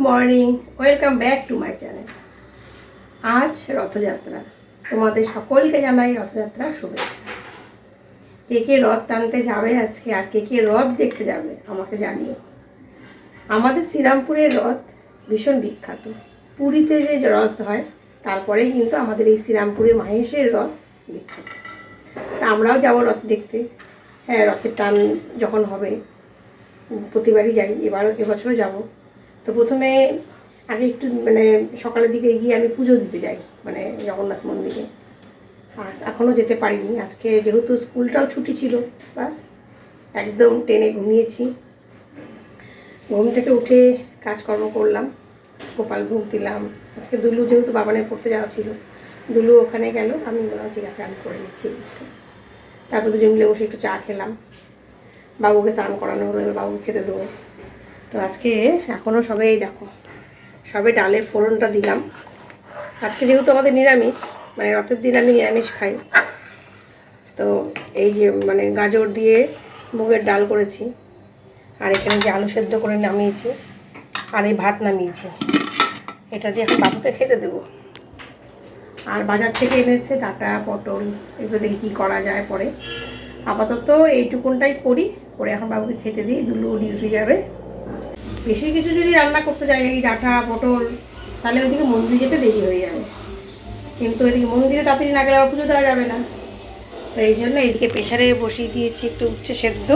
Morning, welcome back to my channel. আজ রথযাত্রা, তোমাদের সকলকে জানাই রথযাত্রার শুভেচ্ছা। কে কে রথ টানতে যাবে আজকে, আর কে কে রথ দেখতে যাবে আমাকে জানিও। আমাদের শ্রীরামপুরের রথ ভীষণ বিখ্যাত। পুরীতে যে রথ হয় তারপরেই কিন্তু আমাদের এই শ্রীরামপুরে মাহেশের রথ বিখ্যাত। তা আমরাও যাবো রথ দেখতে। হ্যাঁ, রথের টান যখন হবে প্রতিবারই যাই, এবছরও যাব। তো প্রথমে আগে একটু সকালের দিকে গিয়ে আমি পুজো দিতে যাই জগন্নাথ মন্দিরে। আর এখনও যেতে পারিনি, আজকে যেহেতু স্কুলটাও ছুটি ছিল, বাস একদম টেনে ঘুমিয়েছি। ঘুম থেকে উঠে কাজকর্ম করলাম, গোপাল ভোগ দিলাম। আজকে দুলু যেহেতু বাবানের পড়তে যাওয়া ছিল, দুলু ওখানে গেল, আমি বললাম ঠিক আছে আমি করে নিচ্ছি। তারপর দুজন মিলে বসে একটু চা খেলাম। বাবুকে স্নান করানো হলো, এবার বাবুকে খেতে দেবো। তো আজকে এখনও সবাই দেখো, সবে ডালের ফোড়নটা দিলাম। আজকে যেহেতু আমাদের নিরামিষ, রথের দিন আমি নিরামিষ খাই, তো এই যে গাজর দিয়ে মুগের ডাল করেছি, আর এখানে যে আলু সেদ্ধ করে নামিয়েছি, আর এই ভাত নামিয়েছি। এটা দিয়ে এখন বাবুকে খেতে দেবো। আর বাজার থেকে এনেছে ডাঁটা, পটল, এগুলো দেখি কী করা যায় পরে। আপাতত এইটুকুনটাই করে এখন বাবুকে খেতে দিই। দুলু ডিউটি যাবে। বেশি কিছু যদি রান্না করতে যাই, এই ডাঁটা পটল, তাহলে ওইদিকে মন্দিরে যেতে দেরি হয়ে যাবে। কিন্তু এদিকে মন্দিরে তাড়াতাড়ি না গেলে আবার পুজো দেওয়া যাবে না। তো এই জন্য এদিকে প্রেশারে বসিয়ে দিয়েছি একটু উচ্ছে সেদ্ধ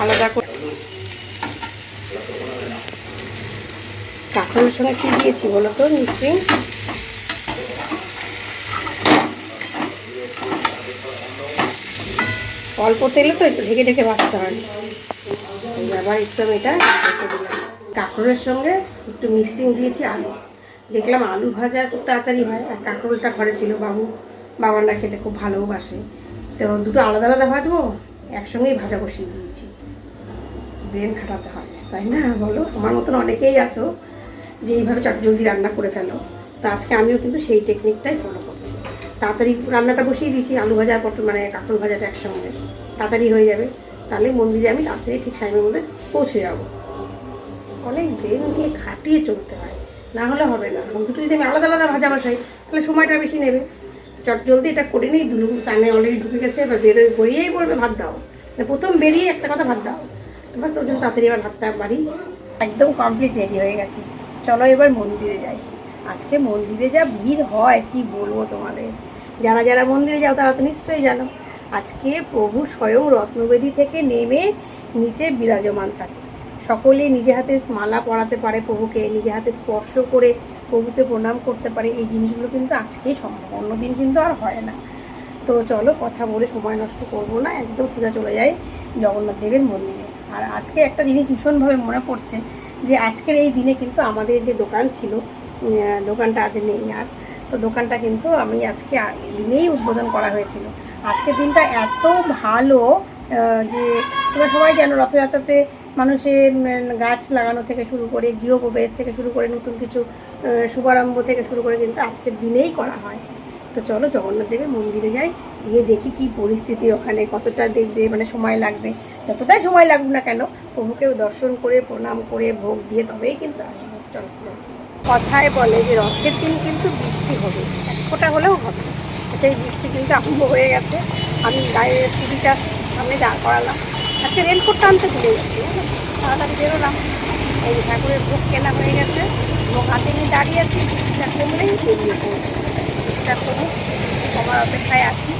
আলাদা করে। কাঁকরোলের সঙ্গে কী দিয়েছি বলো তো? মিক্সিং অল্প তেলে তো একটু ঢেকে ঢেকে ভাজতে হয়। আবার একটু আমি এটা ঢেকে দিলাম। কাঁকরোলের সঙ্গে একটু মিক্সিং দিয়েছি আলু। দেখলাম আলু ভাজা খুব তাড়াতাড়ি হয়, আর কাঁকরোলটা ঘরে ছিল, বাবানরা খেতে খুব ভালোবাসে। তো দুটো আলাদা আলাদা ভাজবো, একসঙ্গেই ভাজা বসিয়ে দিয়েছি। ব্রেন খাটাতে হয়, তাই না বলো? আমার মতন অনেকেই আছো যে এইভাবে চটজলদি রান্না করে ফেলো। তো আজকে আমিও কিন্তু সেই টেকনিকটাই ফলো করছি। তাড়াতাড়ি রান্নাটা বসিয়ে দিয়েছি, আলু ভাজা পটল কাঁকরোল ভাজাটা একসঙ্গে তাড়াতাড়ি হয়ে যাবে। তাহলে মন্দিরে আমি তাড়াতাড়ি ঠিক টাইমের মধ্যে পৌঁছে যাবো। অনেক ব্রেন দিয়ে খাটিয়ে চলতে হয়, না হলে হবে না। দুটো যদি আমি আলাদা আলাদা ভাজা বসাই তাহলে সময়টা বেশি নেবে। চটজলদি এটা করে নিই। দুলু চানে অলরেডি ঢুকে গেছে, এবার বেরিয়েই বলবে ভাত দাও। প্রথম বেরিয়ে একটা কথা ভাত দাও, বাস ওই জন্য তাড়াতাড়ি এবার ভাতটা বাড়ি। একদম কমপ্লিট রেডি হয়ে গেছে। চলো এবার মন্দিরে যাই। আজকে মন্দিরে যা ভিড় হয় কি বলবো তোমাদের। যারা যারা মন্দিরে যাও তারা তো নিশ্চয়ই জানো, আজকে প্রভু স্বয়ং রত্নবেদী থেকে নেমে নিচে বিরাজমান থাকে। সকলে নিজে হাতে মালা পরাতে পারে প্রভুকে, নিজে হাতে স্পর্শ করে প্রভুকে প্রণাম করতে পারে। এই জিনিসগুলো কিন্তু আজকেই সম্ভব, অন্যদিন কিন্তু আর হয় না। তো চলো কথা বলে সময় নষ্ট করবো না, একদম সোজা চলে যাই জগন্নাথ দেবের মন্দিরে। আর আজকে একটা জিনিস ভীষণভাবে মনে পড়ছে যে আজকের এই দিনে কিন্তু আমাদের যে দোকান ছিল, দোকানটা আজ নেই আর। তো দোকানটা কিন্তু আমি আজকে দিনেই উদ্বোধন করা হয়েছিল। আজকের দিনটা এত ভালো যে তোমরা সবাই জানো রথযাত্রাতে মানুষের গাছ লাগানো থেকে শুরু করে, গৃহপ্রবেশ থেকে শুরু করে, নতুন কিছু শুভারম্ভ থেকে শুরু করে কিন্তু আজকের দিনেই করা হয়। তো চলো জগন্নাথ দেবের মন্দিরে যাই, গিয়ে দেখি কি পরিস্থিতি ওখানে, কতটা দেখতে সময় লাগবে। যতটাই সময় লাগুক না কেন, প্রভুকে দর্শন করে প্রণাম করে ভোগ দিয়ে তবেই কিন্তু আসবো। চলো। কথায় বলে যে রথের দিন কিন্তু বৃষ্টি হবে, এক ফোঁটা হলেও হবে। সেই বৃষ্টি কিন্তু আরম্ভ হয়ে গেছে। আমি গায়ে টিভিটা সামনে দাঁড় করালাম। আজকে রেনকোটটা আনতে ভুলে গেছি, তাড়াতাড়ি বেরোলাম। এই ঠাকুরের ভোগ কেনা হয়ে গেছে, ভোগ হাতে নিয়ে দাঁড়িয়ে আছি। বৃষ্টিটা কমলেই বেরিয়ে পড়বো। বৃষ্টিটা কমুক, আমার অপেক্ষায় আছি।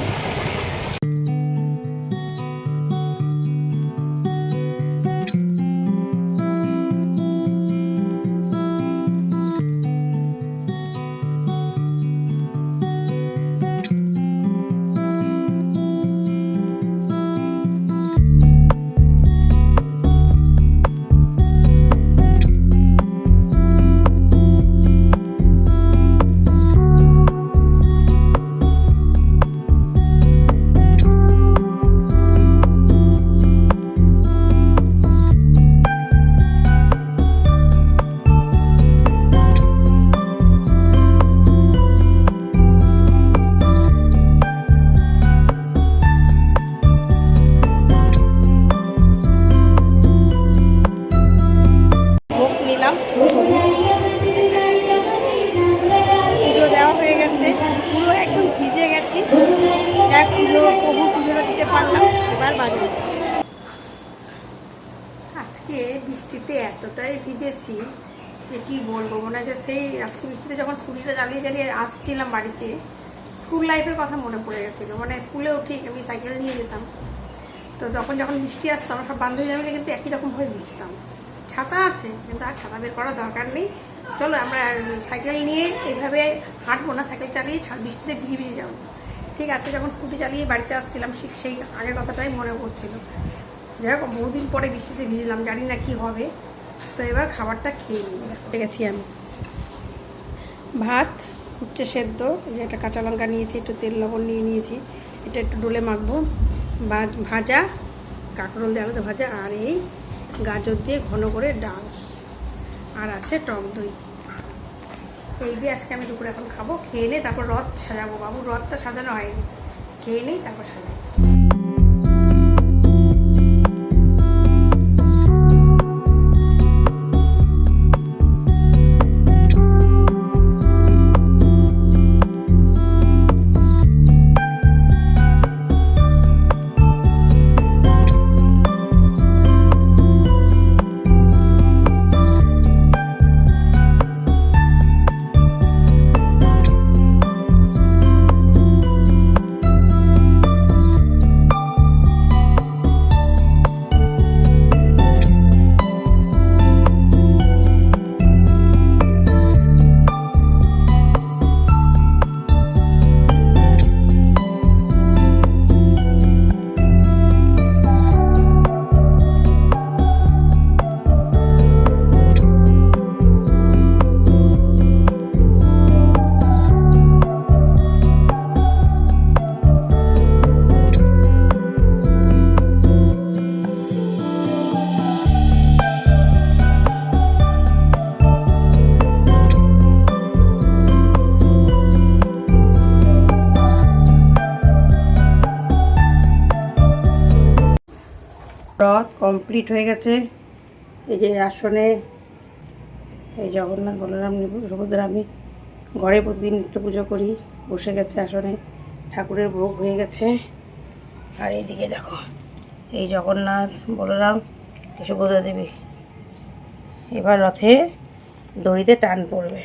বৃষ্টিতে এতটাই ভিজেছি যে কি বলবো, মনে হচ্ছে সেই আজকে বৃষ্টিতে যখন স্কুটিটা চালিয়ে চালিয়ে আসছিলাম বাড়িতে, স্কুল লাইফের কথা মনে পড়ে গেছিলো। মানে স্কুলেও ঠিক আমি সাইকেল নিয়ে যেতাম, তো তখন যখন বৃষ্টি আসতো আমার সব বান্ধবীরা মিলে কিন্তু একই রকমভাবে ভিজতাম। ছাতা আছে কিন্তু আর ছাতা বের করার দরকার নেই, চলো আমরা সাইকেল নিয়ে এইভাবে হাঁটবো না, সাইকেল চালিয়ে বৃষ্টিতে ভিজে ভিজে যাবো। ঠিক আছে, যখন স্কুটি চালিয়ে বাড়িতে আসছিলাম সেই আগের কথাটাই মনে পড়ছিল। যাই হোক, বহুদিন পরে বৃষ্টিতে ভিজলাম, জানি না কি হবে। তো এবার খাবারটা খেয়ে নিয়ে গেছি আমি। ভাত, উচ্ছে সেদ্ধ, যে একটা কাঁচা লঙ্কা নিয়েছি, একটু তেল লবণ নিয়ে নিয়েছি, এটা একটু ডোলে মাখবো, ভাজা কাঁকরোল দিয়ে আলাদা ভাজা, আর এই গাজর দিয়ে ঘন করে ডাল, আর আছে টক দই। এই দিয়ে আজকে আমি দুপুরে এখন খাবো। খেয়ে নিয়ে তারপর রথ সাজাবো। বাবুর রথটা সাজানো হয়নি, খেয়ে নেই তারপর সাজাবো। রথ কমপ্লিট হয়ে গেছে। এই যে আসনে এই জগন্নাথ বলরাম সুভদ্রা, আমি ঘরে প্রতিদিন নিত্য পুজো করি, বসে গেছে আসনে, ঠাকুরের ভোগ হয়ে গেছে। আর এইদিকে দেখো এই জগন্নাথ বলরাম সুভদ্রা দেবী, এবার রথে দড়িতে টান পড়বে।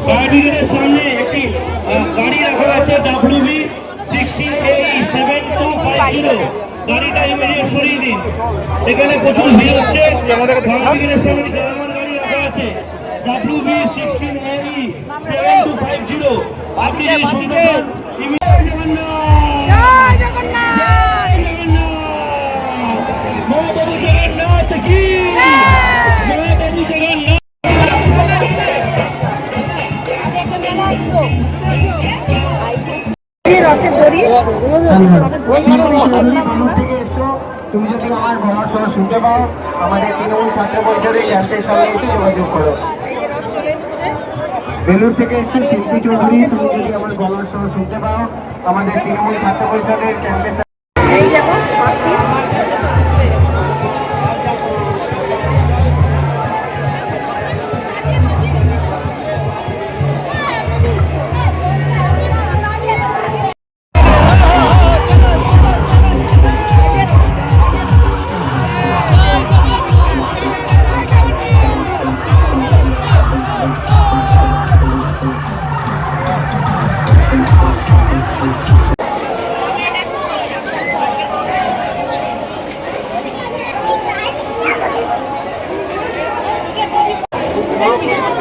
গাড়ির সামনে একটি গাড়ি রাখা আছে WB 16AE7250, গাড়িটা ইমিডিয়েট সরিয়ে দিন। এখানে প্রচুর ভিড় হচ্ছে। আমাদের গাড়ির সামনে জার্মান গাড়ি রাখা আছে WB 16AE7250, আপনি যদি শুনতে পান ইমিডিয়েট জয় জগন্নাথ, মহাপ্রভু জগন্নাথ কি, মহাপ্রভু জগন্নাথ। রথের দড়ি, তুমি যদি আমার বলার সময় শুনতে পাও, আমাদের তৃণমূল ছাত্র পরিষদের ক্যাম্পের সামনে এসে যোগাযোগ করো। বেলুর থেকে এসে শিল্পী চৌধুরী, তুমি যদি আমার বলার সময় শুনতে পাও, আমাদের তৃণমূল ছাত্র পরিষদের ক্যাম্পের এই দেখো মাসি।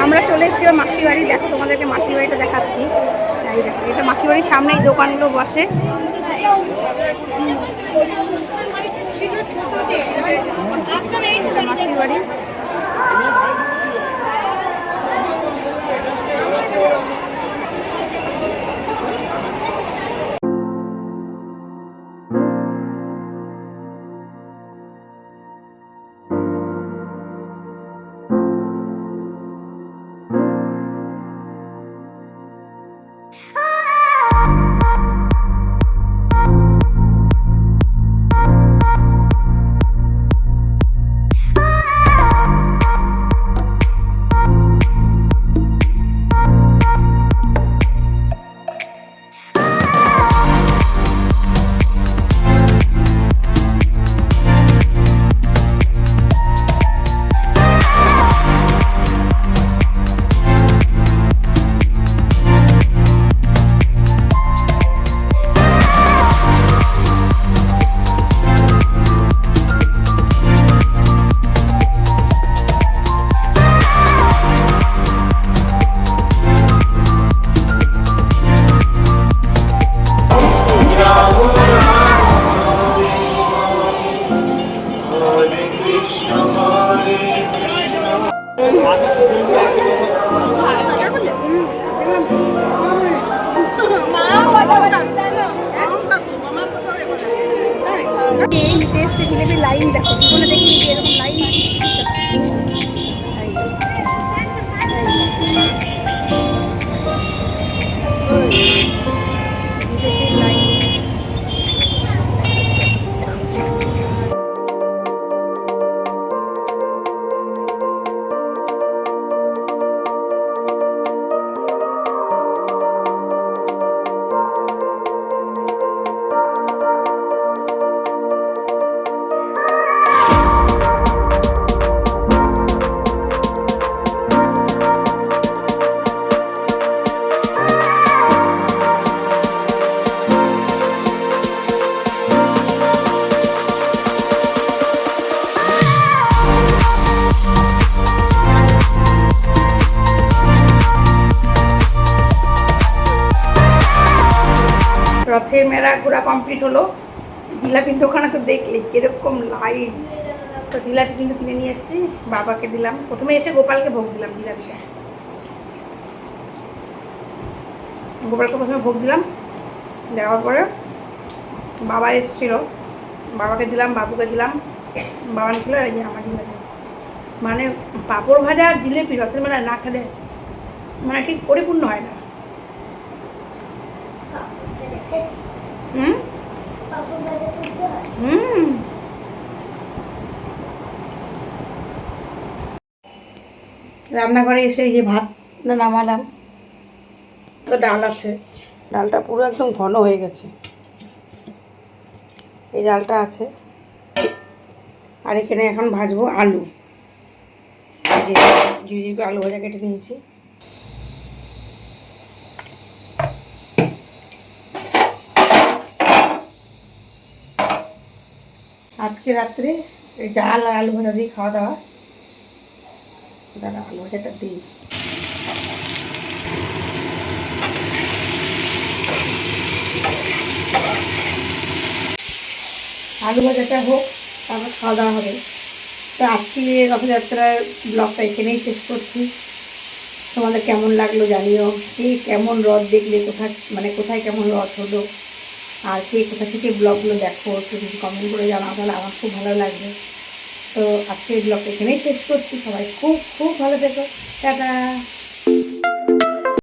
আমরা চলে এসেছি মাসির বাড়ি। দেখো তোমাদেরকে মাসির বাড়িটা দেখাচ্ছি। এই দেখো, এটা মাসির বাড়ির সামনেই দোকানগুলো বসে। মাসির বাড়ি এই নিতে এসছে জিলেপির লাইন দেখো, জীবনে দেখিনি যে এরকম লাইন। জিলেপির লাইন রথের মেলা ঘোরা কমপ্লিট হলো। জিলাপির দোকানে তো দেখলে কিরকম লাইন। তো জিলাপি কিন্তু কিনে নিয়ে এসেছি, বাবাকে দিলাম। প্রথমে এসে গোপালকে ভোগ দিলাম জিলাপিটা। গোপালকে প্রথমে ভোগ দিলাম, দেওয়ার পরে বাবা এসেছিল, বাবাকে দিলাম, বাবুকে দিলাম, বাবা ছিল এই যে আমার জিলাপি। মানে পাঁপড় ভাজা আর জিলেপি রথের মেলায় না খেলে মানে ঠিক পরিপূর্ণ হয় না। রান্নাঘরে এসে এই যে ভাত নামালাম, তো ডাল আছে, ডালটা পুরো একদম ঘন হয়ে গেছে। এই ডালটা আছে, আর এখানে এখন ভাজবো আলু। এই যে ঝিঝি আলু ভাজা কেটে নিয়েছি। আজকে রাত্রে এই ডাল আর আলু ভাজা দিয়ে খাওয়া দাওয়া। দাঁড়া আলু ভাজাটা দিই। আলু ভাজাটা হোক, তারপর খাওয়া দাওয়া হবে। তো আজকে রথযাত্রার ব্লগটা এখানেই শেষ করছি। তোমাদের কেমন লাগলো জানিও। কে কেমন রথ দেখলে, কোথায় কেমন রথ হলো, আর কে কোথা থেকে ব্লগগুলো দেখো একটু যদি কমেন্ট করে জানাও, তাহলে আমার খুব ভালো লাগবে। তো আজকে এই ব্লগটা এখানেই শেষ করছি। সবাই খুব খুব ভালো থেকো। টাটা।